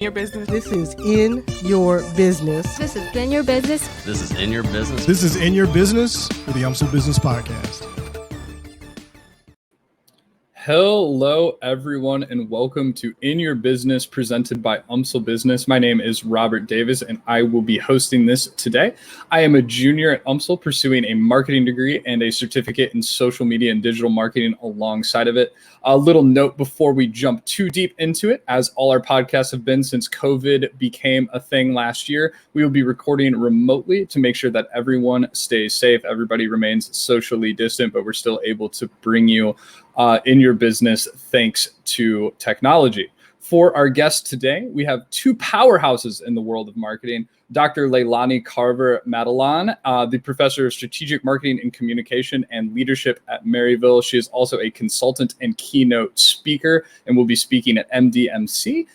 Your business. This is in your business. This is in your business. This is in your business. This is in your business for the UMSL Business Podcast. Hello, everyone, and welcome to In Your Business presented by UMSL Business. My name is Robert Davis, and I will be hosting this today. I am a junior at UMSL pursuing a marketing degree and a certificate in social media and digital marketing alongside of it. A little note before we jump too deep into it, as all our podcasts have been since COVID became a thing last year, we will be recording remotely to make sure that everyone stays safe. Everybody remains socially distant, but we're still able to bring you in your business thanks to technology. For our guest today, we have two powerhouses in the world of marketing. Dr. Leilani Carver-Madalon, the professor of strategic marketing and communication and leadership at Maryville. She is also a consultant and keynote speaker and will be speaking at MDMC.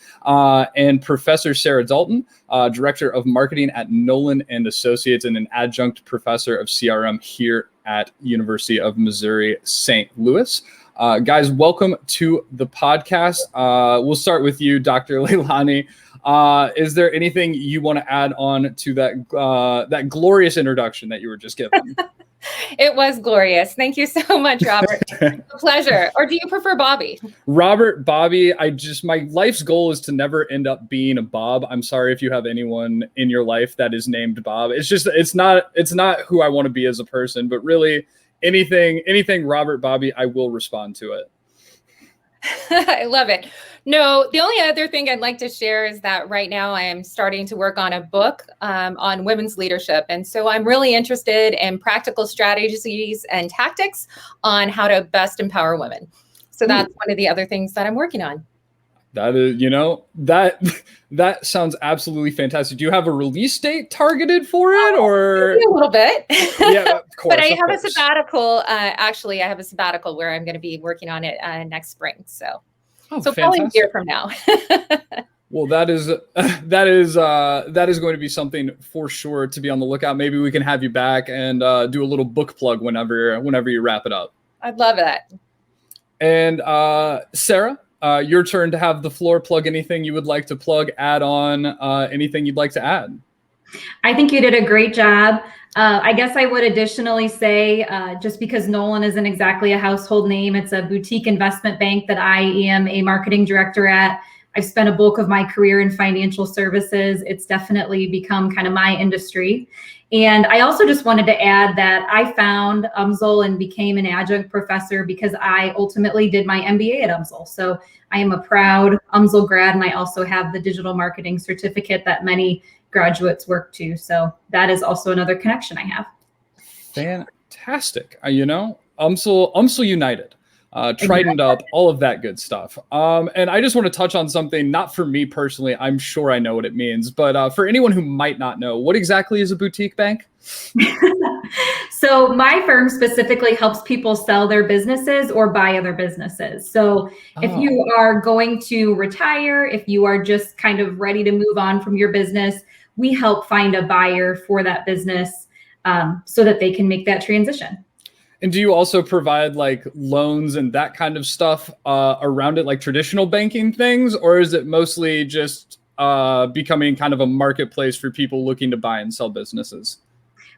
And Professor Sarah Dalton, director of marketing at Nolan and Associates and an adjunct professor of CRM here at University of Missouri, St. Louis. Guys, welcome to the podcast. We'll start with you, Dr. Leilani. Is there anything you want to add on to that glorious introduction that you were just given? It was glorious. Thank you so much, Robert. A pleasure. Or do you prefer Bobby? Robert, Bobby. My life's goal is to never end up being a Bob. I'm sorry if you have anyone in your life that is named Bob. It's not who I want to be as a person, but really anything Robert, Bobby, I will respond to it. I love it. No, the only other thing I'd like to share is that right now I am starting to work on a book on women's leadership. And so I'm really interested in practical strategies and tactics on how to best empower women. So that's one of the other things that I'm working on. That is, that sounds absolutely fantastic. Do you have a release date targeted for it, or a little bit? Yeah, of course. But I have a sabbatical. Actually, I have a sabbatical where I'm going to be working on it next spring. So probably a year from now. Well, that is going to be something for sure to be on the lookout. Maybe we can have you back and do a little book plug whenever you wrap it up. I'd love that. And Sarah, your turn to have the floor. Plug anything you would like to plug, add on anything you'd like to add. I think you did a great job. I guess I would additionally say, just because Nolan isn't exactly a household name, it's a boutique investment bank that I am a marketing director at. I've spent a bulk of my career in financial services. It's definitely become kind of my industry. And I also just wanted to add that I found UMSL and became an adjunct professor because I ultimately did my MBA at UMSL. So I am a proud UMSL grad, and I also have the digital marketing certificate that many graduates work to. So that is also another connection I have. Fantastic. UMSL United. Tritoned up, all of that good stuff. And I just want to touch on something, not for me personally, I'm sure I know what it means, but for anyone who might not know, what exactly is a boutique bank? So my firm specifically helps people sell their businesses or buy other businesses. So if you are going to retire, if you are just kind of ready to move on from your business, we help find a buyer for that business so that they can make that transition. And do you also provide like loans and that kind of stuff around it, like traditional banking things, or is it mostly just becoming kind of a marketplace for people looking to buy and sell businesses?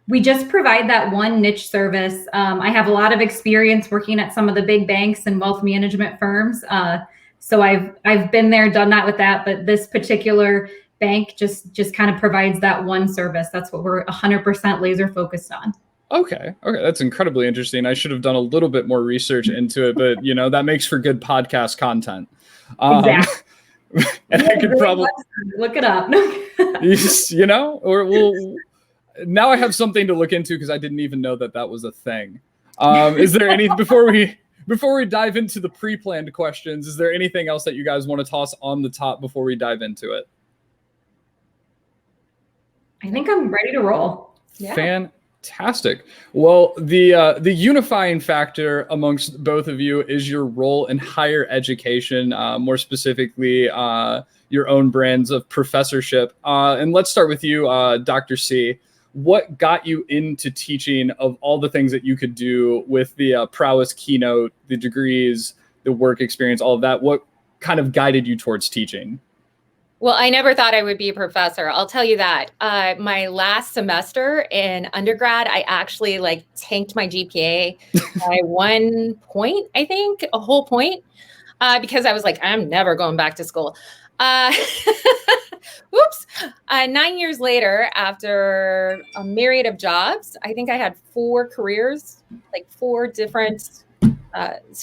We just provide that one niche service. I have a lot of experience working at some of the big banks and wealth management firms. So I've been there, done that with that, but this particular bank just kind of provides that one service. That's what we're 100% laser focused on. Okay. That's incredibly interesting. I should have done a little bit more research into it, but that makes for good podcast content. Exactly. And I could probably look it up. Now I have something to look into because I didn't even know that was a thing. Is there any before we dive into the pre-planned questions, is there anything else that you guys want to toss on the top before we dive into it? I think I'm ready to roll. Yeah. Fantastic. Well, the unifying factor amongst both of you is your role in higher education, more specifically your own brands of professorship. And let's start with you, Dr. C. What got you into teaching of all the things that you could do with the prowess keynote, the degrees, the work experience, all of that? What kind of guided you towards teaching? Well, I never thought I would be a professor. I'll tell you that. My last semester in undergrad, I actually tanked my GPA by 1 point, I think, a whole point, because I was like, I'm never going back to school. Whoops. 9 years later, after a myriad of jobs, I think I had 4 careers, 4 different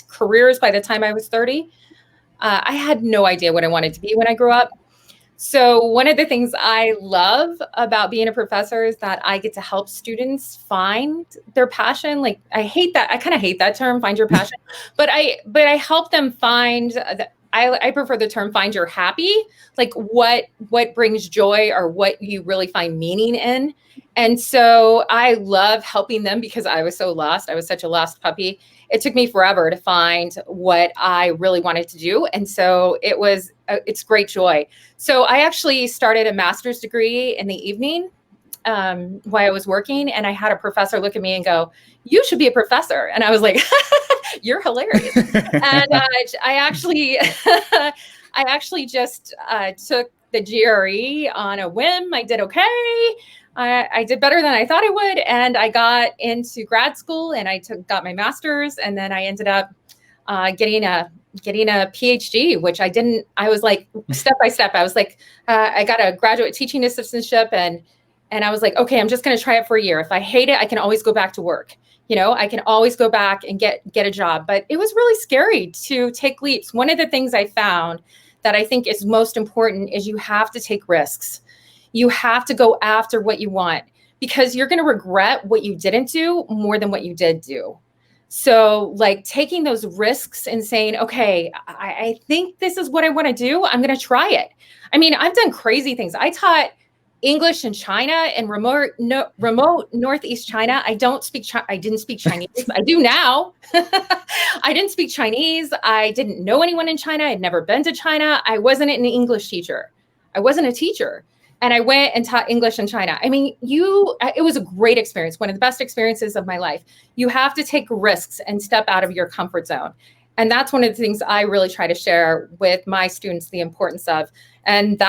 careers by the time I was 30. I had no idea what I wanted to be when I grew up. So one of the things I love about being a professor is that I get to help students find their passion. I hate that. I kind of hate that term, find your passion, but I help them find I prefer the term find your happy, what brings joy or what you really find meaning in. And so I love helping them because I was so lost. I was such a lost puppy. It took me forever to find what I really wanted to do. And so it's great joy. So I actually started a master's degree in the evening while I was working. And I had a professor look at me and go, "You should be a professor." And I was like, "You're hilarious." And I actually just took the GRE on a whim. I did okay. I did better than I thought I would. And I got into grad school and I got my master's. And then I ended up getting a PhD, which I was step by step. I was I got a graduate teaching assistantship and I was like, okay, I'm just going to try it for a year. If I hate it, I can always go back to work. I can always go back and get a job. But it was really scary to take leaps. One of the things I found that I think is most important is you have to take risks. You have to go after what you want because you're going to regret what you didn't do more than what you did do. So taking those risks and saying, okay, I think this is what I want to do. I'm going to try it. I mean, I've done crazy things. I taught English in China and remote Northeast China. I didn't speak Chinese. I do now. I didn't speak Chinese. I didn't know anyone in China. I'd never been to China. I wasn't an English teacher. I wasn't a teacher. And I went and taught English in China. I mean, it was a great experience, one of the best experiences of my life. You have to take risks and step out of your comfort zone. And that's one of the things I really try to share with my students, the importance of. And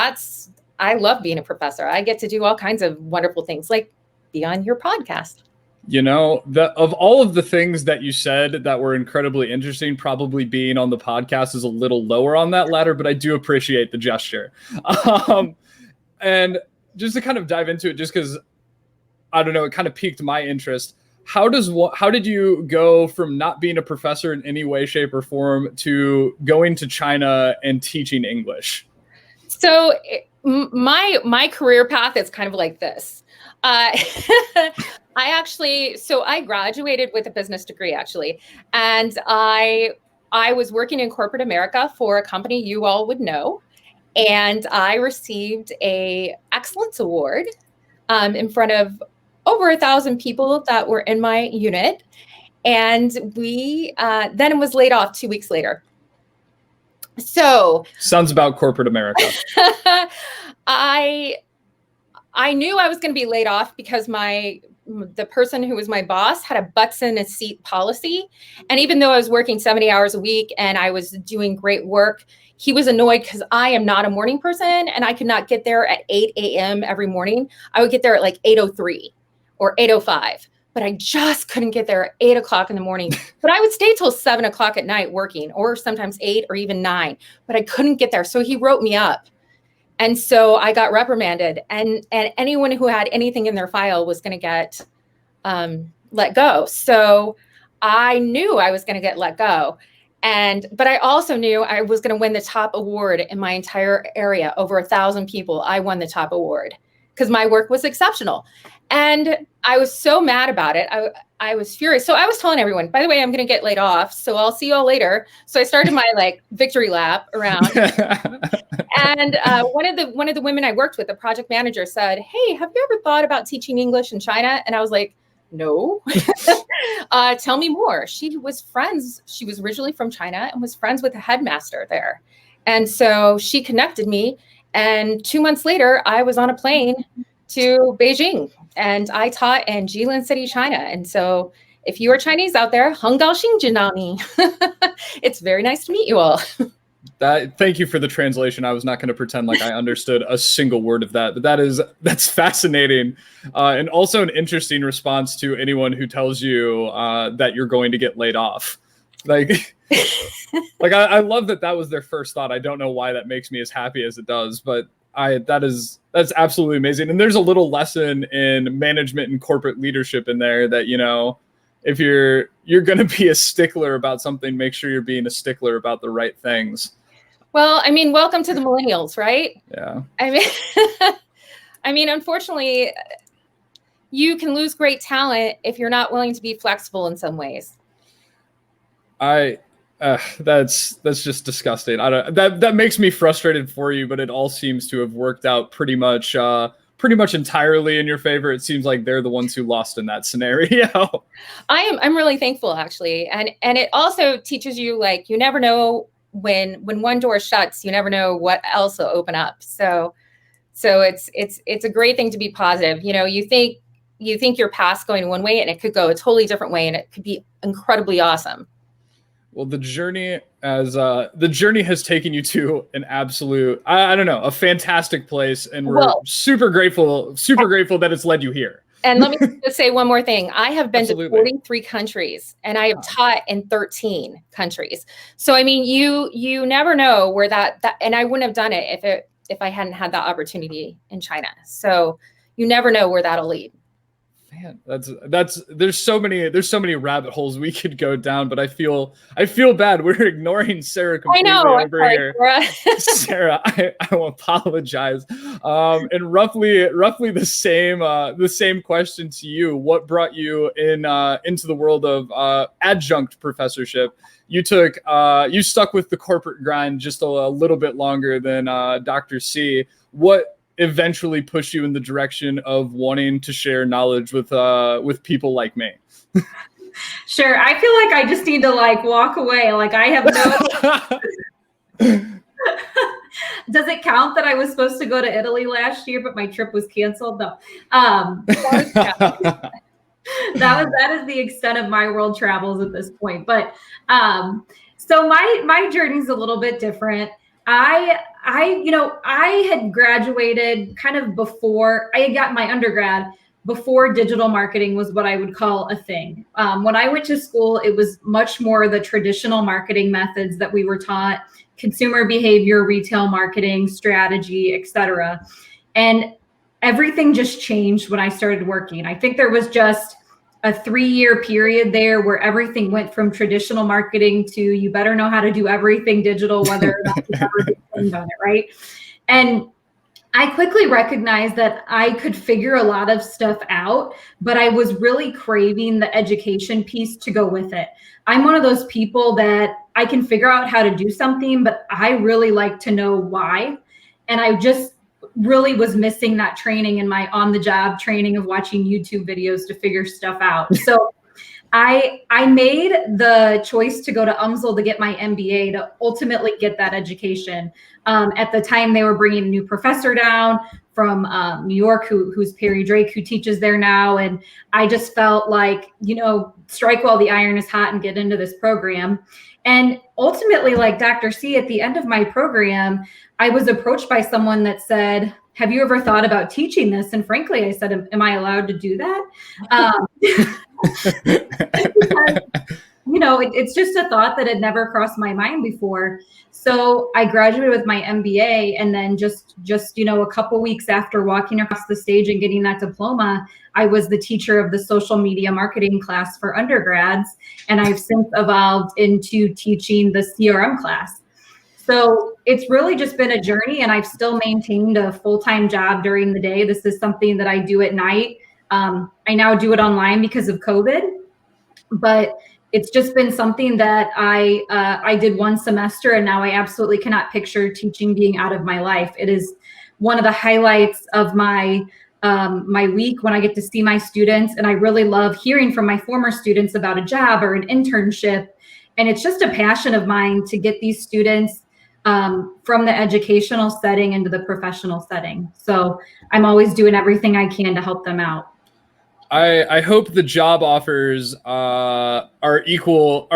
I love being a professor. I get to do all kinds of wonderful things, like be on your podcast. Of all of the things that you said that were incredibly interesting, probably being on the podcast is a little lower on that ladder, but I do appreciate the gesture. And just to kind of dive into it, just because, I don't know, it kind of piqued my interest. How did you go from not being a professor in any way, shape, or form to going to China and teaching English? So my career path is kind of like this. I graduated with a business degree, actually. And I was working in corporate America for a company you all would know. And I received a excellence award in front of over 1,000 people that were in my unit. And we then was laid off 2 weeks later. So sounds about corporate America. I knew I was going to be laid off because the person who was my boss had a butts in a seat policy. And even though I was working 70 hours a week and I was doing great work, he was annoyed because I am not a morning person and I could not get there at 8 a.m. every morning. I would get there at 8:03 or 8:05, but I just couldn't get there at 8 o'clock in the morning. But I would stay till 7 o'clock at night working, or sometimes 8 or even 9, but I couldn't get there. So he wrote me up. And so I got reprimanded, and anyone who had anything in their file was going to get let go. So I knew I was going to get let go. But I also knew I was going to win the top award in my entire area. Over 1,000 people, I won the top award because my work was exceptional. And I was so mad about it. I was furious. So I was telling everyone, by the way, I'm going to get laid off. So I'll see you all later. So I started my victory lap around. And one of the women I worked with, the project manager, said, "Hey, have you ever thought about teaching English in China?" And I was like, "No." Tell me more. She was originally from China and was friends with the headmaster there. And so she connected me. And 2 months later, I was on a plane to Beijing and I taught in Jilin City, China. And so if you are Chinese out there, Heng Gao Xing Jinami. It's very nice to meet you all. Thank you for the translation. I was not going to pretend like I understood a single word of that, but that's fascinating, and also an interesting response to anyone who tells you that you're going to get laid off. Like, I love that was their first thought. I don't know why that makes me as happy as it does, but that's absolutely amazing. And there's a little lesson in management and corporate leadership in there that, if you're going to be a stickler about something, make sure you're being a stickler about the right things. Well, I mean, welcome to the millennials, right? Yeah. I mean, unfortunately, you can lose great talent if you're not willing to be flexible in some ways. That's just disgusting. That makes me frustrated for you, but it all seems to have worked out pretty much entirely in your favor. It seems like they're the ones who lost in that scenario. I'm really thankful, actually. And it also teaches you, like, you never know when one door shuts, you never know what else will open up. So it's a great thing to be positive. You think your path's going one way and it could go a totally different way, and it could be incredibly awesome. Well, the journey has taken you to an absolute, I don't know, a fantastic place, and we're super grateful that it's led you here. And let me just say one more thing. I have been Absolutely. to 43 countries, and I have taught in 13 countries. So I mean, you never know where that and I wouldn't have done it if I hadn't had that opportunity in China. So you never know where that'll lead. Man, there's so many rabbit holes we could go down, but I feel bad. We're ignoring Sarah completely over here. Sarah, I will apologize. And roughly the same question to you. What brought you into the world of adjunct professorship? You stuck with the corporate grind just a little bit longer than Dr. C. What eventually push you in the direction of wanting to share knowledge with people like me? Sure. I feel like I just need to walk away. Like, I have no. Does it count that I was supposed to go to Italy last year, but my trip was canceled? No. That is the extent of my world travels at this point. But so my journey's a little bit different. I had graduated kind of before I got my undergrad, before digital marketing was what I would call a thing. When I went to school, it was much more the traditional marketing methods that we were taught: consumer behavior, retail marketing, strategy, etc. And everything just changed when I started working. I think there was just a 3-year period there where everything went from traditional marketing to you better know how to do everything digital, whether or not you've ever been done it, right? And I quickly recognized that I could figure a lot of stuff out, but I was really craving the education piece to go with it. I'm one of those people that I can figure out how to do something, but I really like to know why. And I just really was missing that training in my on-the-job training of watching YouTube videos to figure stuff out. So I made the choice to go to UMSL to get my MBA, to ultimately get that education. At the time, they were bringing a new professor down from New York, who's Perry Drake, who teaches there now. And I just felt like, strike while the iron is hot and get into this program. And ultimately, like Dr. C, at the end of my program, I was approached by someone that said, "Have you ever thought about teaching this?" And frankly, I said, "Am I allowed to do that?" It's just a thought that had never crossed my mind before. So I graduated with my MBA, and then just a couple weeks after walking across the stage and getting that diploma, I was the teacher of the social media marketing class for undergrads, and I've since evolved into teaching the CRM class. So it's really just been a journey, and I've still maintained a full-time job during the day. This is something that I do at night. I now do it online because of COVID, but it's just been something that I did one semester, and now I absolutely cannot picture teaching being out of my life. It is one of the highlights of my week when I get to see my students, and I really love hearing from my former students about a job or an internship. And it's just a passion of mine to get these students from the educational setting into the professional setting. So I'm always doing everything I can to help them out. I hope the job offers are equal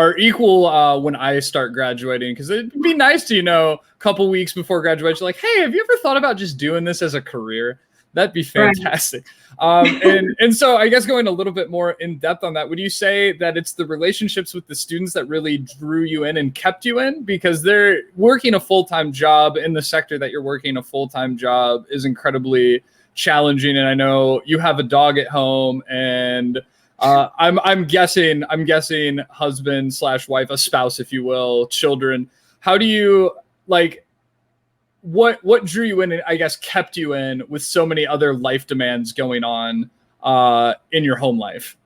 when I start graduating, because it'd be nice to, a couple weeks before graduation, like, hey, have you ever thought about just doing this as a career? That'd be fantastic. Right. And so I guess going a little bit more in depth on that, would you say that it's the relationships with the students that really drew you in and kept you in? Because they're working a full-time job in the sector that you're working a full-time job is incredibly challenging. And I know you have a dog at home, and I'm guessing husband/wife, a spouse, if you will, children. How do you what drew you in and I guess kept you in with so many other life demands going on in your home life?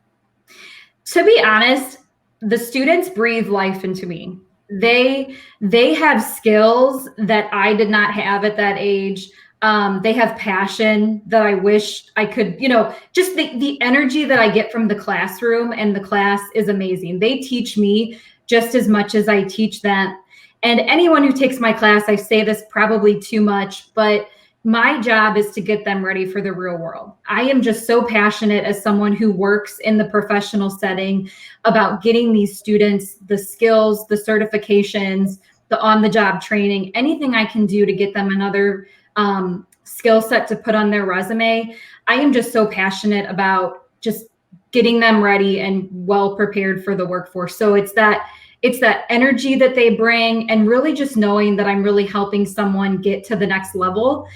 To be honest, the students breathe life into me. They have skills that I did not have at that age. They have passion that I wish I could, just the energy that I get from the classroom, and the class is amazing. They teach me just as much as I teach them. And anyone who takes my class, I say this probably too much, but my job is to get them ready for the real world. I am just so passionate as someone who works in the professional setting about getting these students the skills, the certifications, the on-the-job training, anything I can do to get them another skill set to put on their resume. I am just so passionate about just getting them ready and well prepared for the workforce. So it's that energy that they bring, and really just knowing that I'm really helping someone get to the next level.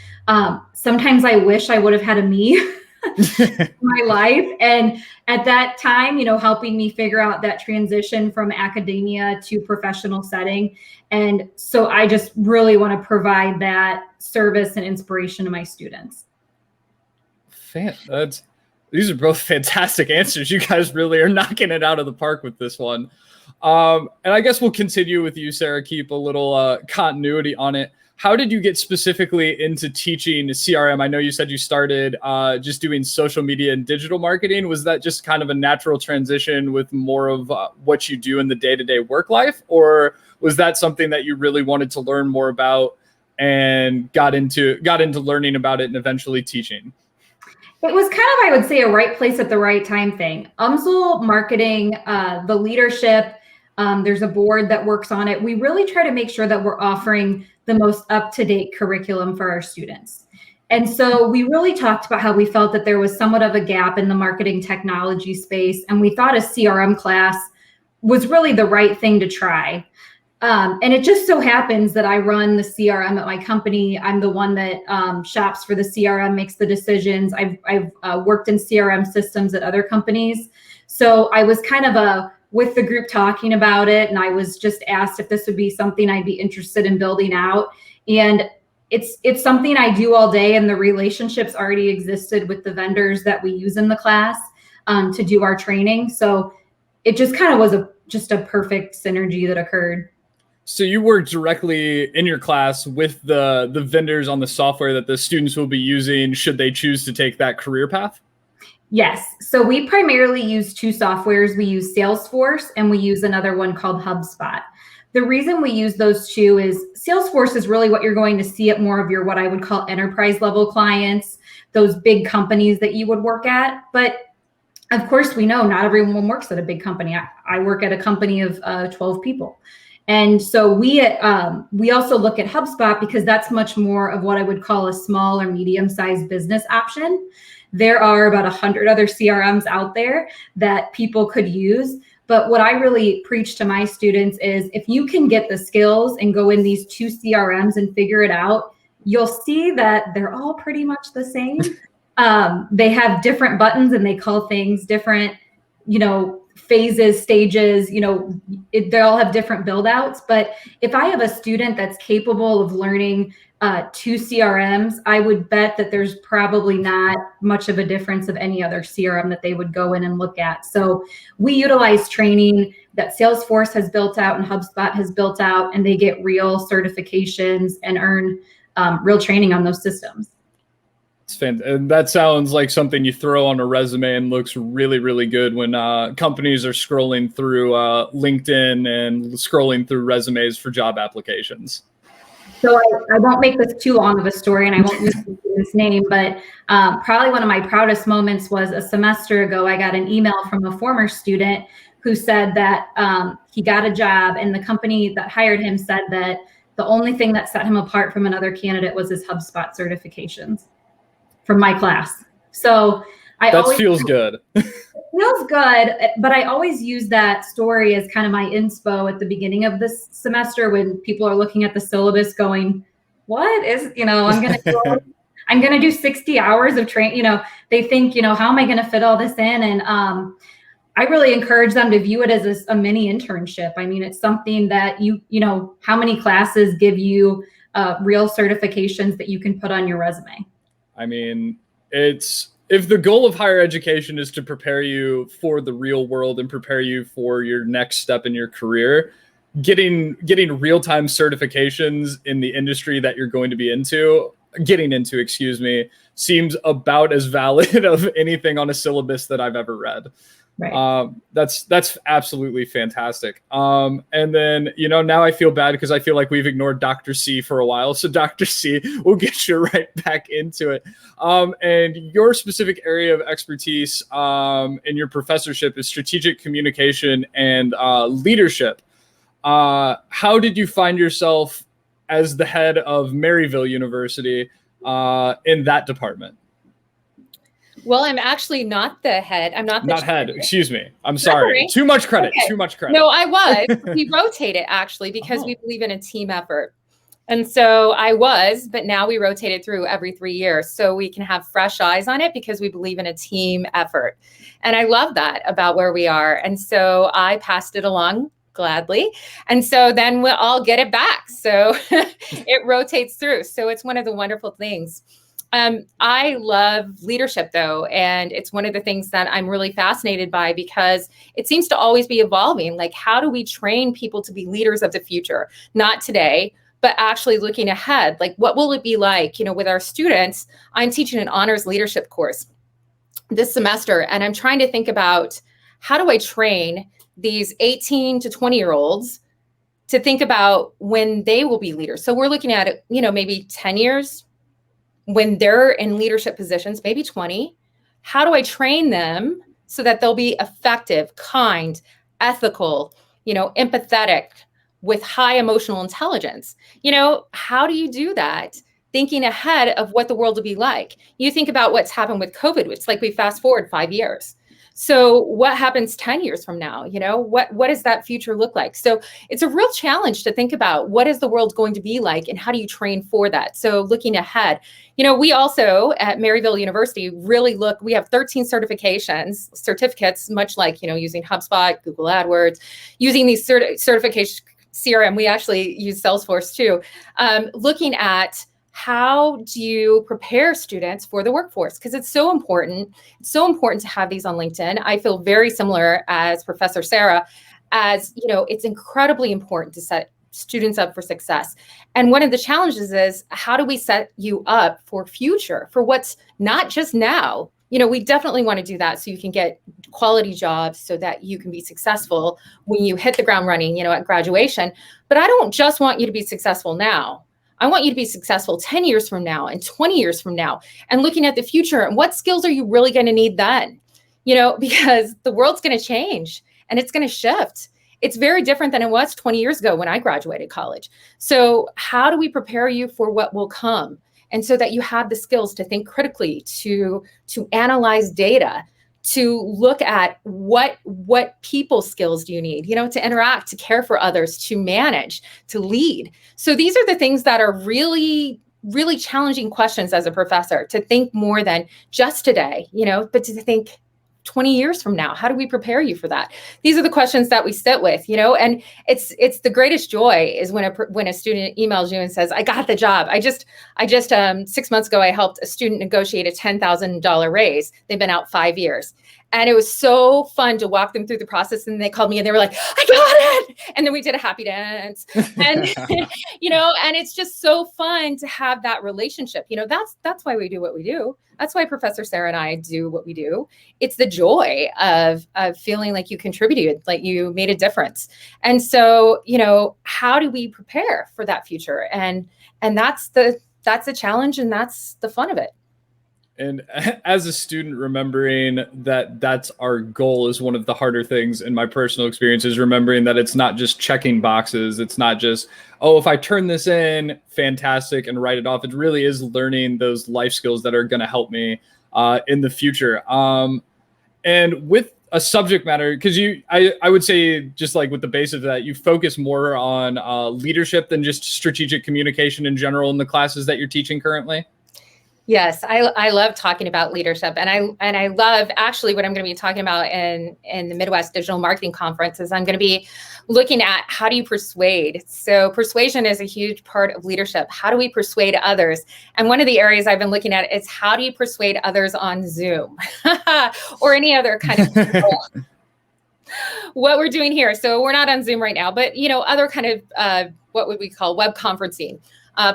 Sometimes I wish I would have had a me in my life. And at that time, helping me figure out that transition from academia to professional setting. And so I just really want to provide that service and inspiration to my students. These are both fantastic answers. You guys really are knocking it out of the park with this one. And I guess we'll continue with you, Sarah, keep a little continuity on it. How did you get specifically into teaching CRM? I know you said you started just doing social media and digital marketing. Was that just kind of a natural transition with more of what you do in the day-to-day work life? Or was that something that you really wanted to learn more about and got into learning about it and eventually teaching? It was kind of, I would say, a right place at the right time thing. UMSL marketing, the leadership, there's a board that works on it. We really try to make sure that we're offering the most up-to-date curriculum for our students. And so we really talked about how we felt that there was somewhat of a gap in the marketing technology space. And we thought a CRM class was really the right thing to try. And it just so happens that I run the CRM at my company. I'm the one that shops for the CRM, makes the decisions. I've worked in CRM systems at other companies. So I was kind of with the group talking about it, and I was just asked if this would be something I'd be interested in building out. And it's something I do all day, and the relationships already existed with the vendors that we use in the class to do our training. So it just kind of was a perfect synergy that occurred. So you work directly in your class with the vendors on the software that the students will be using should they choose to take that career path? Yes. So we primarily use two softwares. We use Salesforce, and we use another one called HubSpot. The reason we use those two is Salesforce is really what you're going to see at more of your, what I would call enterprise level clients, those big companies that you would work at. But of course, we know not everyone works at a big company. I work at a company of 12 people. And so we also look at HubSpot because that's much more of what I would call a small or medium-sized business option. There are about 100 other CRMs out there that people could use. But what I really preach to my students is if you can get the skills and go in these two CRMs and figure it out, you'll see that they're all pretty much the same. They have different buttons and they call things different, phases, stages, they all have different build outs. But if I have a student that's capable of learning two CRMs, I would bet that there's probably not much of a difference of any other CRM that they would go in and look at. So we utilize training that Salesforce has built out and HubSpot has built out, and they get real certifications and earn real training on those systems. It's fantastic. And that sounds like something you throw on a resume and looks really, really good when companies are scrolling through LinkedIn and scrolling through resumes for job applications. So I won't make this too long of a story, and I won't use his name, but probably one of my proudest moments was a semester ago. I got an email from a former student who said that he got a job, and the company that hired him said that the only thing that set him apart from another candidate was his HubSpot certifications from my class. So that feels good. Feels good, but I always use that story as kind of my inspo at the beginning of this semester when people are looking at the syllabus going, what is, I'm going to do 60 hours of training, they think, how am I going to fit all this in? And I really encourage them to view it as a mini internship. I mean, it's something that how many classes give you real certifications that you can put on your resume? I mean, if the goal of higher education is to prepare you for the real world and prepare you for your next step in your career, getting real-time certifications in the industry that you're going to be getting into, seems about as valid of anything on a syllabus that I've ever read. Right. That's absolutely fantastic. And then, now I feel bad because I feel like we've ignored Dr. C for a while. So Dr. C, we'll get you right back into it. And your specific area of expertise in your professorship is strategic communication and leadership. How did you find yourself as the head of Maryville University in that department? Well, I'm actually not the head. I'm not the head. Excuse me. I'm sorry. Too much credit. Okay. Too much credit. No, I was. We rotated actually because we believe in a team effort. And so I was, but now we rotate it through every 3 years so we can have fresh eyes on it because we believe in a team effort. And I love that about where we are. And so I passed it along gladly. And so then we'll all get it back. So it rotates through. So it's one of the wonderful things. I love leadership though. And it's one of the things that I'm really fascinated by because it seems to always be evolving. Like, how do we train people to be leaders of the future? Not today, but actually looking ahead. Like, what will it be like, with our students? I'm teaching an honors leadership course this semester, and I'm trying to think about how do I train these 18 to 20-year-olds to think about when they will be leaders. So we're looking at it, maybe 10 years, when they're in leadership positions, maybe 20, how do I train them so that they'll be effective, kind, ethical, empathetic, with high emotional intelligence? How do you do that? Thinking ahead of what the world will be like. You think about what's happened with COVID. It's like we fast forward 5 years. So what happens 10 years from now? What does that future look like? So it's a real challenge to think about what is the world going to be like and how do you train for that? So looking ahead, we also at Maryville University we have 13 certificates, much like, using HubSpot, Google AdWords, using these certification CRM. We actually use Salesforce too, looking at how do you prepare students for the workforce? Because it's so important. It's so important to have these on LinkedIn. I feel very similar as Professor Sarah, as it's incredibly important to set students up for success. And one of the challenges is, how do we set you up for future, for what's not just now? We definitely want to do that so you can get quality jobs so that you can be successful when you hit the ground running, at graduation. But I don't just want you to be successful now. I want you to be successful 10 years from now and 20 years from now, and looking at the future and what skills are you really going to need then? Because the world's going to change and it's going to shift. It's very different than it was 20 years ago when I graduated college. So how do we prepare you for what will come? And so that you have the skills to think critically, to analyze data, to look at what people skills do you need, to interact, to care for others, to manage, to lead. So these are the things that are really, really challenging questions as a professor, to think more than just today, but to think 20 years from now. How do we prepare you for that? These are the questions that we sit with, and it's the greatest joy is when a student emails you and says, I got the job. I just 6 months ago, I helped a student negotiate a $10,000 raise. They've been out 5 years. And it was so fun to walk them through the process. And they called me and they were like, I got it. And then we did a happy dance. And, and it's just so fun to have that relationship. That's why we do what we do. That's why Professor Sarah and I do what we do. It's the joy of feeling like you contributed, like you made a difference. And so, how do we prepare for that future? And And that's the challenge, and that's the fun of it. And as a student, remembering that that's our goal is one of the harder things in my personal experience, is remembering that it's not just checking boxes. It's not just, oh, if I turn this in, fantastic, and write it off. It really is learning those life skills that are going to help me in the future. And with a subject matter, because I would say, just like with the base of that, you focus more on leadership than just strategic communication in general in the classes that you're teaching currently. Yes, I love talking about leadership, and I love actually what I'm going to be talking about in the Midwest Digital Marketing Conference is I'm going to be looking at how do you persuade. So persuasion is a huge part of leadership. How do we persuade others? And one of the areas I've been looking at is how do you persuade others on Zoom or any other kind of what we're doing here. So we're not on Zoom right now, but other kind of what would we call web conferencing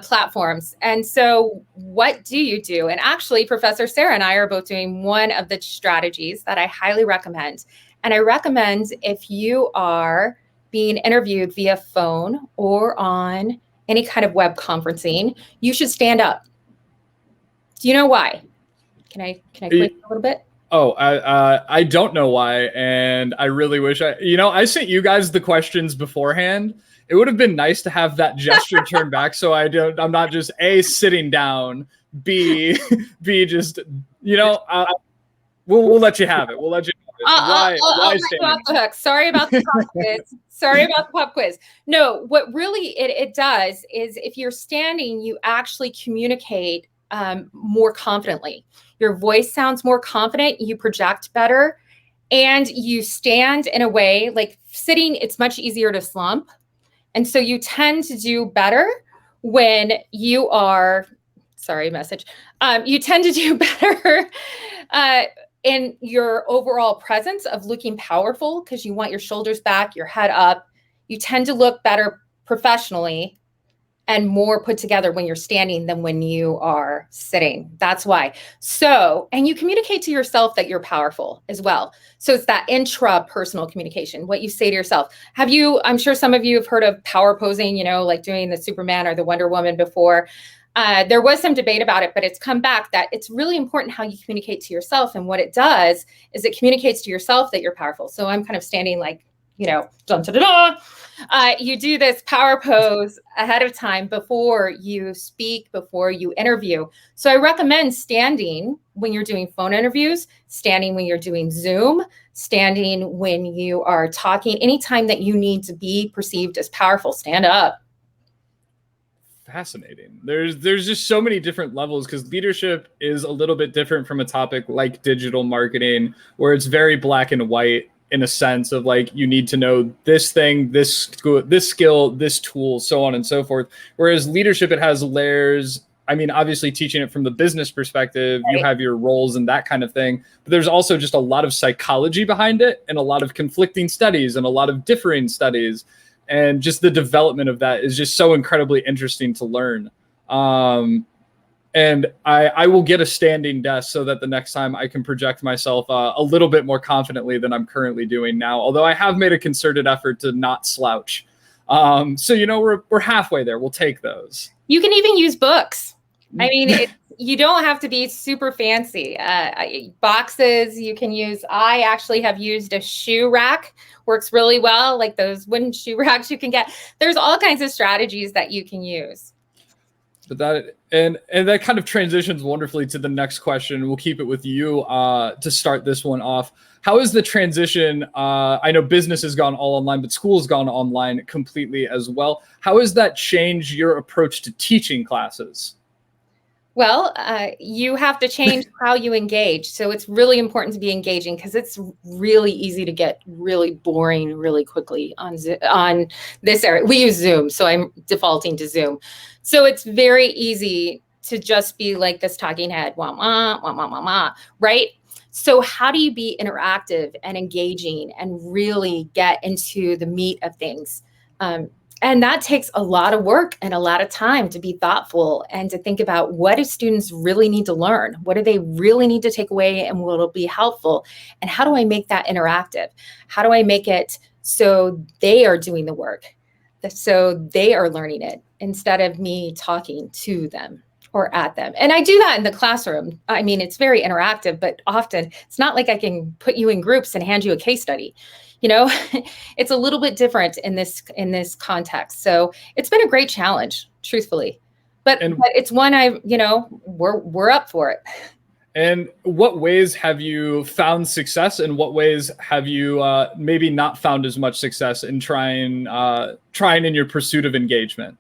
platforms. And so what do you do? And actually, Professor Sarah and I are both doing one of the strategies that I highly recommend. And I recommend if you are being interviewed via phone or on any kind of web conferencing, you should stand up. Do you know why? Can I quiz a little bit? Oh, I don't know why. And I really wish I sent you guys the questions beforehand. It would have been nice to have that gesture turned back, so I'm not just A, sitting down, B just, we'll let you have it. We'll let you have it. Why let you off the hook. Sorry about the pop quiz. Sorry about the pop quiz. No, what really it does is if you're standing, you actually communicate more confidently. Your voice sounds more confident. You project better, and you stand in a way like sitting. It's much easier to slump. And so you tend to do better when you are, you tend to do better in your overall presence of looking powerful because you want your shoulders back, your head up. You tend to look better professionally and more put together when you're standing than when you are sitting. That's why. So, and you communicate to yourself that you're powerful as well. So it's that intrapersonal communication, what you say to yourself. I'm sure some of you have heard of power posing, like doing the Superman or the Wonder Woman before. There was some debate about it, but it's come back that it's really important how you communicate to yourself. And what it does is it communicates to yourself that you're powerful. So I'm kind of standing like, dun, dun, dun, dun. You do this power pose ahead of time before you speak, before you interview. So I recommend standing when you're doing phone interviews, standing when you're doing Zoom, standing when you are talking. Anytime that you need to be perceived as powerful, stand up. Fascinating. There's just so many different levels because leadership is a little bit different from a topic like digital marketing, where it's very black and white. In a sense of like, you need to know this thing, this skill, this tool, so on and so forth. Whereas leadership, it has layers. I mean, obviously teaching it from the business perspective, right. You have your roles and that kind of thing, but there's also just a lot of psychology behind it and a lot of conflicting studies and a lot of differing studies. And just the development of that is just so incredibly interesting to learn. And I will get a standing desk so that the next time I can project myself a little bit more confidently than I'm currently doing now. Although I have made a concerted effort to not slouch. So, we're halfway there. We'll take those. You can even use books. I mean, you don't have to be super fancy. Boxes you can use. I actually have used a shoe rack. Works really well. Like those wooden shoe racks you can get. There's all kinds of strategies that you can use. But that kind of transitions wonderfully to the next question. We'll keep it with you to start this one off. How is the transition? I know business has gone all online, but school has gone online completely as well. How has that changed your approach to teaching classes? Well, you have to change how you engage. So it's really important to be engaging because it's really easy to get really boring really quickly on this area. We use Zoom, so I'm defaulting to Zoom. So it's very easy to just be like this talking head, wah, wah, wah, wah, wah, wah, right? So how do you be interactive and engaging and really get into the meat of things? And that takes a lot of work and a lot of time to be thoughtful and to think about what do students really need to learn? What do they really need to take away and will it be helpful? And how do I make that interactive? How do I make it so they are doing the work, so they are learning it instead of me talking to them or at them. And I do that in the classroom. I mean, it's very interactive, but often it's not like I can put you in groups and hand you a case study. It's a little bit different in this context. So it's been a great challenge, truthfully, but it's one we're up for it. And what ways have you found success, and what ways have you maybe not found as much success in trying in your pursuit of engagement?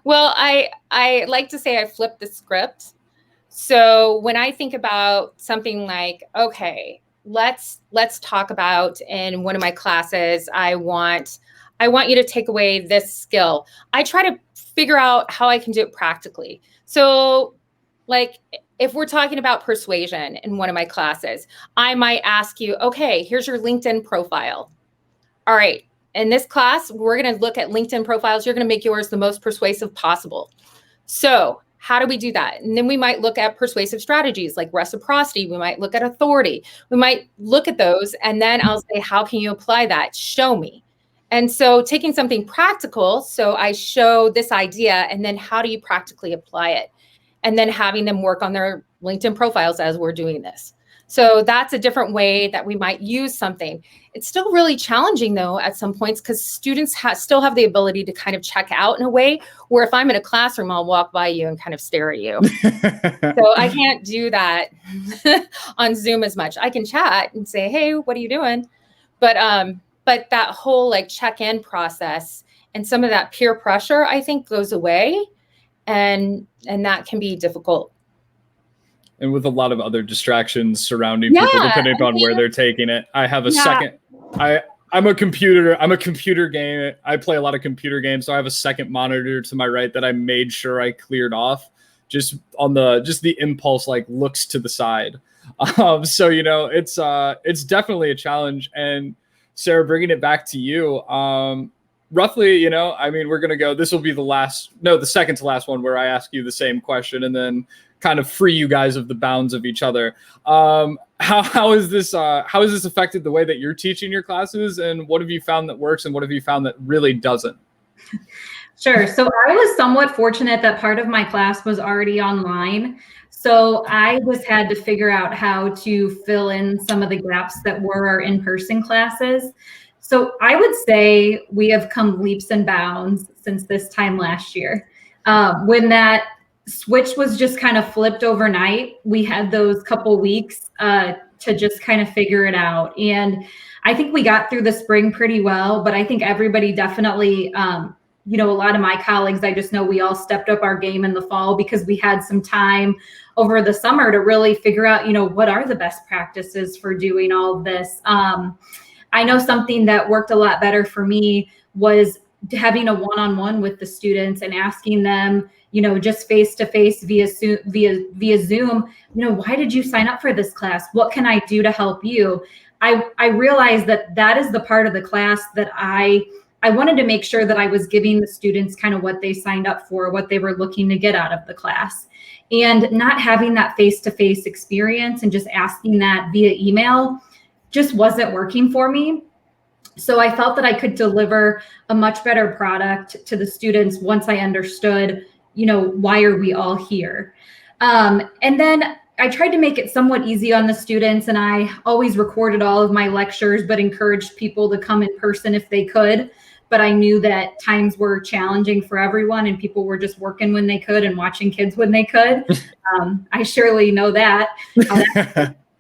Well, I like to say I flipped the script. So when I think about something like, okay, let's talk about in one of my classes, I want you to take away this skill. I try to figure out how I can do it practically. So like if we're talking about persuasion in one of my classes, I might ask you, okay, here's your LinkedIn profile. All right. In this class, we're going to look at LinkedIn profiles. You're going to make yours the most persuasive possible. So how do we do that? And then we might look at persuasive strategies like reciprocity. We might look at authority. We might look at those. And then I'll say, how can you apply that? Show me. And so taking something practical. So I show this idea, and then how do you practically apply it? And then having them work on their LinkedIn profiles as we're doing this. So that's a different way that we might use something. It's still really challenging, though, at some points, because students still have the ability to kind of check out in a way where if I'm in a classroom, I'll walk by you and kind of stare at you. So I can't do that on Zoom as much. I can chat and say, hey, what are you doing? But that whole like check-in process and some of that peer pressure, I think, goes away. And that can be difficult. And with a lot of other distractions surrounding people, depending upon where they're taking it. I have a second. I'm a computer game. I play a lot of computer games, so I have a second monitor to my right that I made sure I cleared off, just on the impulse like looks to the side. So it's definitely a challenge. And Sarah, bringing it back to you, roughly, we're going to go, this will be the second to last one where I ask you the same question and then kind of free you guys of the bounds of each other. How is this affected the way that you're teaching your classes, and what have you found that works and what have you found that really doesn't? Sure. So I was somewhat fortunate that part of my class was already online. So I had to figure out how to fill in some of the gaps that were our in-person classes. So I would say we have come leaps and bounds since this time last year. When that switch was just kind of flipped overnight, we had those couple weeks to just kind of figure it out. And I think we got through the spring pretty well, but I think everybody definitely, a lot of my colleagues, I just know we all stepped up our game in the fall because we had some time over the summer to really figure out, what are the best practices for doing all of this. I know something that worked a lot better for me was having a one-on-one with the students and asking them, just face-to-face via Zoom, why did you sign up for this class? What can I do to help you? I realized that is the part of the class that I wanted to make sure that I was giving the students kind of what they signed up for, what they were looking to get out of the class. And not having that face-to-face experience and just asking that via email just wasn't working for me. So I felt that I could deliver a much better product to the students once I understood, why are we all here? And then I tried to make it somewhat easy on the students, and I always recorded all of my lectures, but encouraged people to come in person if they could. But I knew that times were challenging for everyone, and people were just working when they could and watching kids when they could. I surely know that.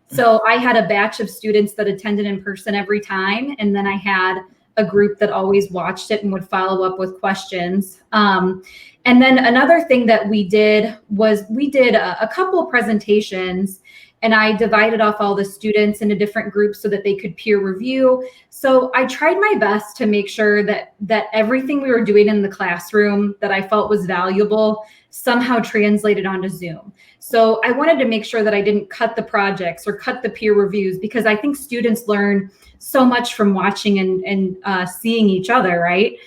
So I had a batch of students that attended in person every time. And then I had a group that always watched it and would follow up with questions. And then another thing that we did was we did a couple of presentations, and I divided off all the students into different groups so that they could peer review. So I tried my best to make sure that everything we were doing in the classroom that I felt was valuable somehow translated onto Zoom. So I wanted to make sure that I didn't cut the projects or cut the peer reviews, because I think students learn so much from watching and seeing each other, right?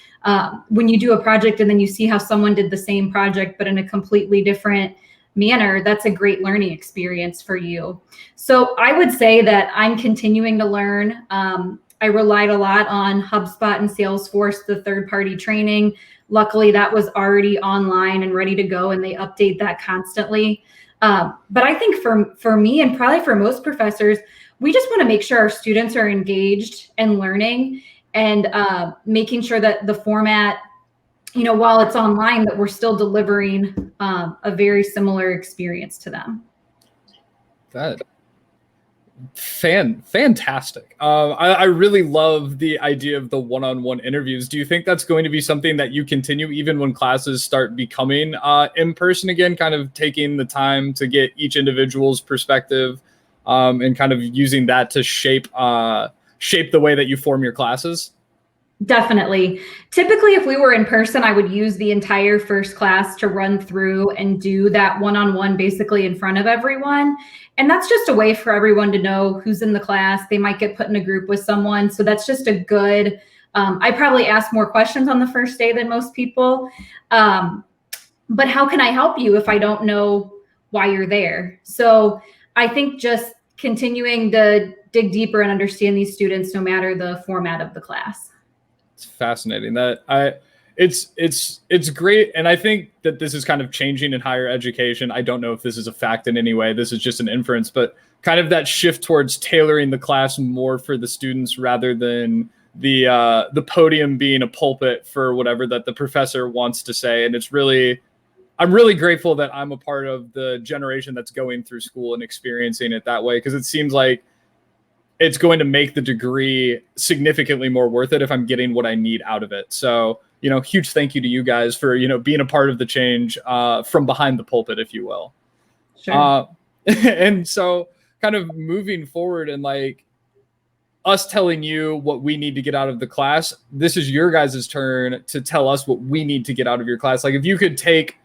When you do a project and then you see how someone did the same project, but in a completely different manner, that's a great learning experience for you. So I would say that I'm continuing to learn. I relied a lot on HubSpot and Salesforce, the third-party training. Luckily, that was already online and ready to go, and they update that constantly. But I think for me, and probably for most professors, we just want to make sure our students are engaged and learning, and making sure that the format, while it's online, that we're still delivering a very similar experience to them. Fantastic. I really love the idea of the one-on-one interviews. Do you think that's going to be something that you continue even when classes start becoming in person again, kind of taking the time to get each individual's perspective and kind of using that to shape the way that you form your classes? Definitely. Typically, if we were in person, I would use the entire first class to run through and do that one-on-one basically in front of everyone. And that's just a way for everyone to know who's in the class. They might get put in a group with someone. So that's just a good, I probably ask more questions on the first day than most people. But how can I help you if I don't know why you're there? So I think just continuing to dig deeper and understand these students no matter the format of the class. It's fascinating it's great. And I think that this is kind of changing in higher education. I don't know if this is a fact in any way. This is just an inference, but kind of that shift towards tailoring the class more for the students rather than the podium being a pulpit for whatever that the professor wants to say. And I'm really grateful that I'm a part of the generation that's going through school and experiencing it that way, because it seems like it's going to make the degree significantly more worth it if I'm getting what I need out of it. So, huge thank you to you guys for, being a part of the change from behind the pulpit, if you will. Sure. And so kind of moving forward and like us telling you what we need to get out of the class, this is your guys' turn to tell us what we need to get out of your class. Like if you could take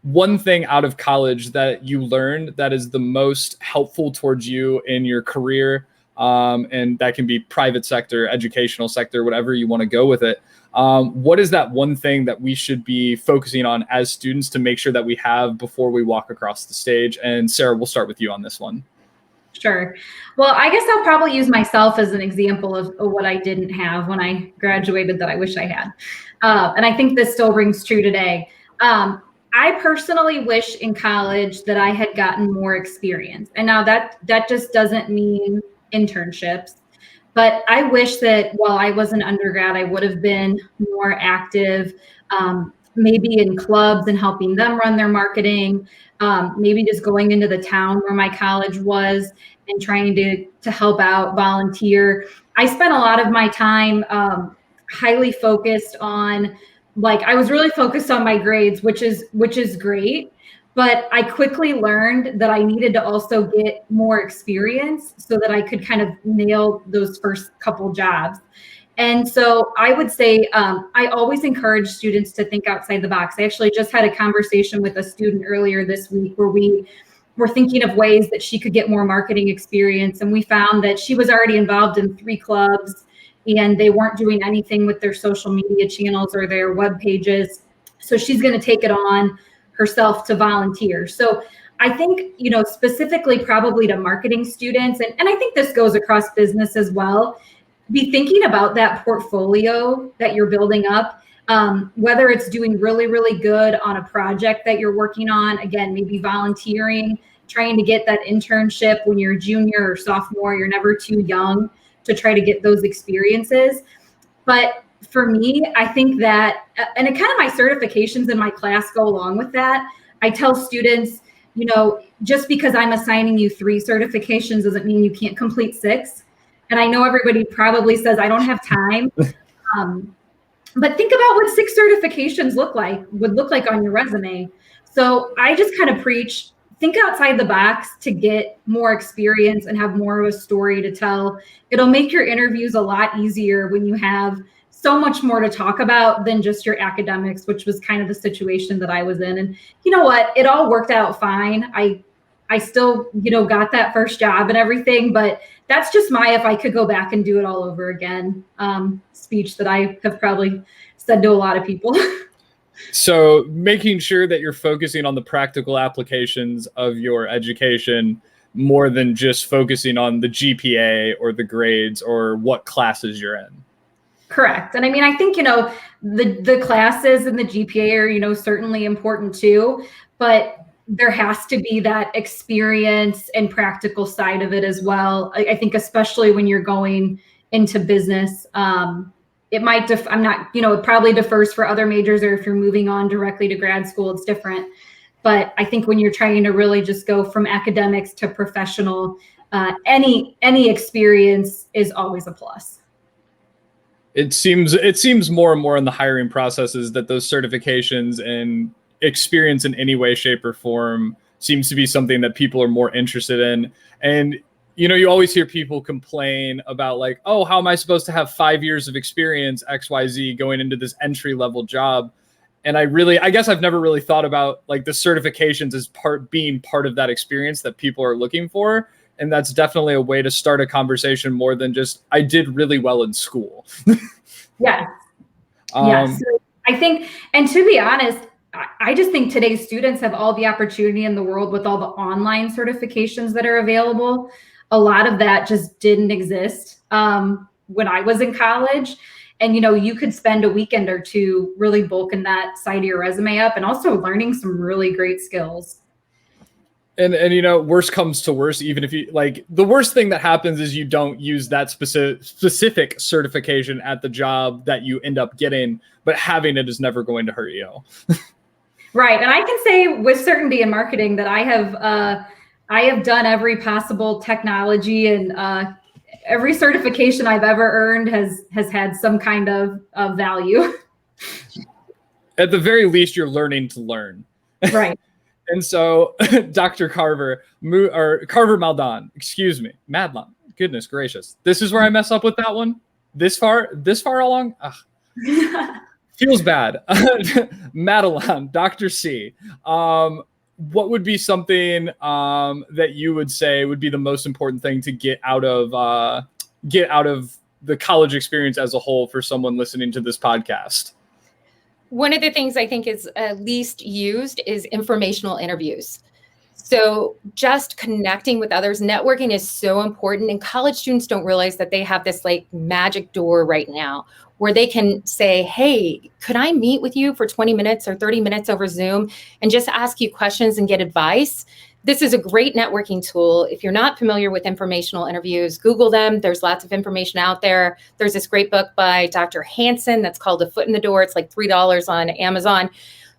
one thing out of college that you learned that is the most helpful towards you in your career, and that can be private sector, educational sector, whatever you want to go with it. What is that one thing that we should be focusing on as students to make sure that we have before we walk across the stage? And Sarah, we'll start with you on this one. Sure. Well, I guess I'll probably use myself as an example of what I didn't have when I graduated that I wish I had. And I think this still rings true today. I personally wish in college that I had gotten more experience. And now that just doesn't mean internships, but I wish that while I was an undergrad, I would have been more active, maybe in clubs and helping them run their marketing, maybe just going into the town where my college was and trying to help out, volunteer. I spent a lot of my time highly focused on, I was really focused on my grades, which is great. But I quickly learned that I needed to also get more experience so that I could kind of nail those first couple jobs. And so I would say I always encourage students to think outside the box. I actually just had a conversation with a student earlier this week where we were thinking of ways that she could get more marketing experience. And we found that she was already involved in 3 clubs and they weren't doing anything with their social media channels or their web pages. So she's going to take it on herself to volunteer. So I think, specifically probably to marketing students, and I think this goes across business as well, be thinking about that portfolio that you're building up, whether it's doing really, really good on a project that you're working on, again, maybe volunteering, trying to get that internship when you're a junior or sophomore, you're never too young to try to get those experiences. But for me, I think that, and it kind of my certifications in my class go along with that. I tell students, just because I'm assigning you 3 certifications doesn't mean you can't complete 6. And I know everybody probably says, I don't have time. But think about what 6 certifications would look like on your resume. So I just kind of preach, think outside the box to get more experience and have more of a story to tell. It'll make your interviews a lot easier when you have so much more to talk about than just your academics, which was kind of the situation that I was in. And you know what? It all worked out fine. I still, got that first job and everything, but that's just if I could go back and do it all over again, speech that I have probably said to a lot of people. So making sure that you're focusing on the practical applications of your education, more than just focusing on the GPA or the grades or what classes you're in. Correct. And I mean, I think, the classes and the GPA are, certainly important too, but there has to be that experience and practical side of it as well. I think especially when you're going into business, it might, it probably differs for other majors, or if you're moving on directly to grad school, it's different. But I think when you're trying to really just go from academics to professional, any experience is always a plus. It seems more and more in the hiring processes that those certifications and experience in any way, shape, or form seems to be something that people are more interested in. And, you always hear people complain about like, oh, how am I supposed to have 5 years of experience, XYZ, going into this entry-level job? And I guess I've never really thought about like the certifications as being part of that experience that people are looking for. And that's definitely a way to start a conversation more than just, I did really well in school. Yeah. Yes. I think, and to be honest, I just think today's students have all the opportunity in the world with all the online certifications that are available. A lot of that just didn't exist when I was in college. And, you could spend a weekend or two really bulking that side of your resume up and also learning some really great skills. And worst comes to worst, even if you like, the worst thing that happens is you don't use that specific certification at the job that you end up getting, but having it is never going to hurt you. Right. And I can say with certainty in marketing that I have done every possible technology, and every certification I've ever earned has had some kind of value. At the very least, you're learning to learn. Right. And so Dr. Carver-Madalon, excuse me, Madlon, goodness gracious. This is where I mess up with that one. This far along. Feels bad. Madalon, Dr. C, what would be something that you would say would be the most important thing to get out of the college experience as a whole for someone listening to this podcast? One of the things I think is least used is informational interviews. So just connecting with others, networking is so important. And college students don't realize that they have this like magic door right now where they can say, hey, could I meet with you for 20 minutes or 30 minutes over Zoom and just ask you questions and get advice? This is a great networking tool. If you're not familiar with informational interviews, Google them. There's lots of information out there. There's this great book by Dr. Hansen that's called A Foot in the Door. It's like $3 on Amazon.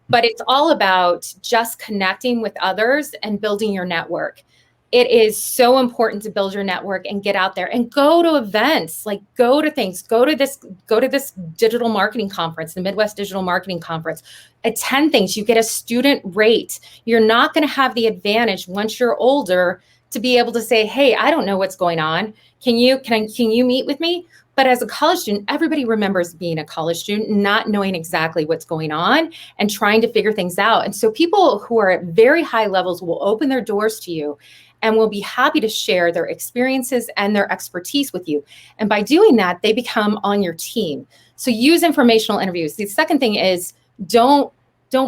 But it's all about just connecting with others and building your network. It is so important to build your network and get out there and go to events, like go to things, go to this digital marketing conference, the Midwest Digital Marketing Conference, attend things. You get a student rate. You're not going to have the advantage once you're older to be able to say, hey, I don't know what's going on. Can you meet with me? But as a college student, everybody remembers being a college student, not knowing exactly what's going on and trying to figure things out. And so people who are at very high levels will open their doors to you and will be happy to share their experiences and their expertise with you. And by doing that, they become on your team. So use informational interviews. The second thing is don't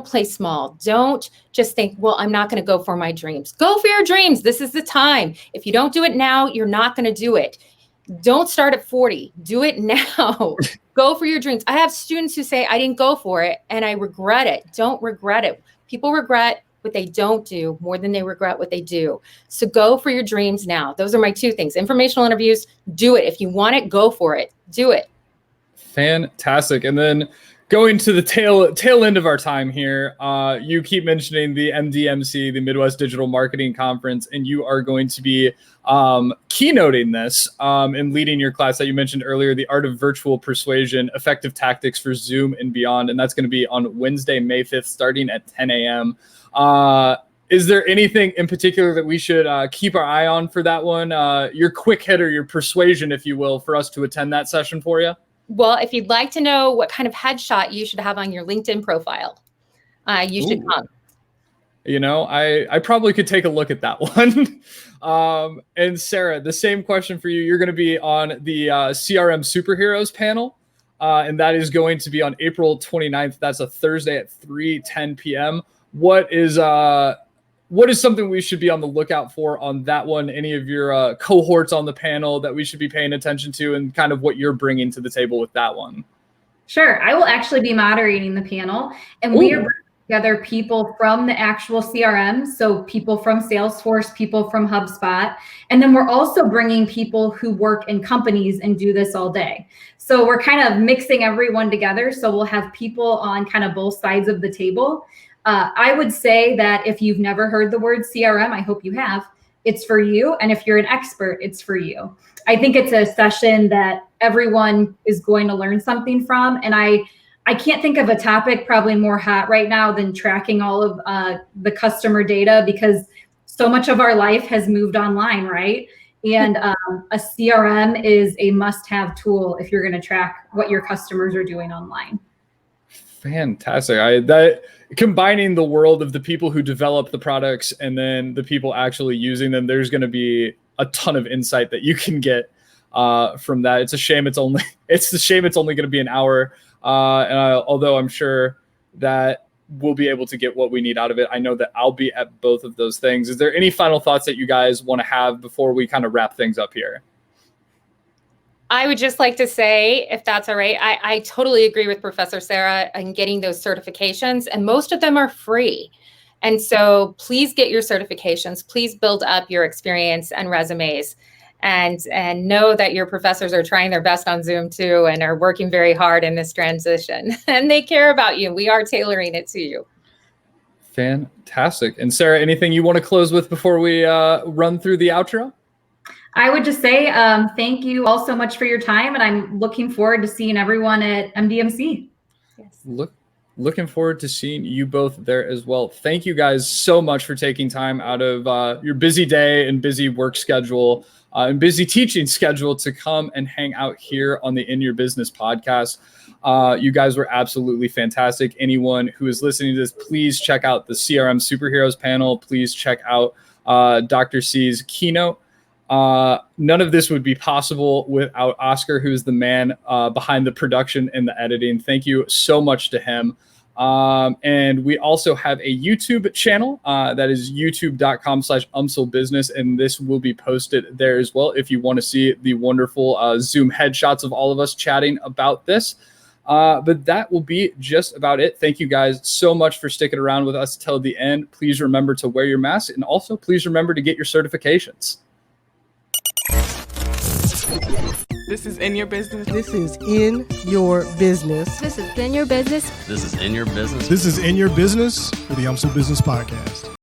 play small. Don't just think, well, I'm not going to go for my dreams. Go for your dreams. This is the time. If you don't do it now, you're not going to do it. Don't start at 40. Do it now. Go for your dreams. I have students who say, I didn't go for it and I regret it. Don't regret it. People regret what they don't do more than they regret what they do. So go for your dreams now. Those are my two things. Informational interviews, do it. If you want it, go for it. Do it. Fantastic. And then going to the tail end of our time here, you keep mentioning the MDMC, the Midwest Digital Marketing Conference, and you are going to be keynoting this and leading your class that you mentioned earlier, The Art of Virtual Persuasion, Effective Tactics for Zoom and Beyond. And that's going to be on Wednesday, May 5th, starting at 10 a.m. Is there anything in particular that we should keep our eye on for that one? Your quick hitter, your persuasion, if you will, for us to attend that session for you? Well, if you'd like to know what kind of headshot you should have on your LinkedIn profile, you should come. I probably could take a look at that one. And Sarah, the same question for you. You're going to be on the CRM Superheroes panel, and that is going to be on April 29th. That's a Thursday at 3:10 p.m. What is what is something we should be on the lookout for on that one? Any of your cohorts on the panel that we should be paying attention to, and kind of what you're bringing to the table with that one? Sure. I will actually be moderating the panel, and we are bringing together people from the actual CRM. So people from Salesforce, people from HubSpot. And then we're also bringing people who work in companies and do this all day. So we're kind of mixing everyone together. So we'll have people on kind of both sides of the table. I would say that if you've never heard the word CRM, I hope you have, it's for you. And if you're an expert, it's for you. I think it's a session that everyone is going to learn something from. And I can't think of a topic probably more hot right now than tracking all of the customer data, because so much of our life has moved online, right? And a CRM is a must-have tool if you're going to track what your customers are doing online. Fantastic. Combining the world of the people who develop the products and then the people actually using them, there's going to be a ton of insight that you can get from that. It's a shame it's only going to be an hour. Although I'm sure that we'll be able to get what we need out of it. I know that I'll be at both of those things. Is there any final thoughts that you guys want to have before we kind of wrap things up here? I would just like to say, if that's all right, I totally agree with Professor Sarah in getting those certifications, and most of them are free. And so please get your certifications. Please build up your experience and resumes, and know that your professors are trying their best on Zoom too, and are working very hard in this transition, and they care about you. We are tailoring it to you. Fantastic. And Sarah, anything you want to close with before we run through the outro? I would just say thank you all so much for your time, and I'm looking forward to seeing everyone at MDMC. Yes. Looking forward to seeing you both there as well. Thank you guys so much for taking time out of your busy day and busy work schedule and busy teaching schedule to come and hang out here on the In Your Business podcast. You guys were absolutely fantastic. Anyone who is listening to this, please check out the CRM Superheroes panel. Please check out Dr. C's keynote. None of this would be possible without Oscar, who is the man behind the production and the editing. Thank you so much to him. And we also have a YouTube channel that is youtube.com/UMSLbusiness, and this will be posted there as well if you want to see the wonderful Zoom headshots of all of us chatting about this. But that will be just about it. Thank you guys so much for sticking around with us till the end. Please remember to wear your mask, and also please remember to get your certifications. This is In Your Business. This is In Your Business. This is In Your Business. This is In Your Business. This is In Your Business with the UMSL Business Podcast.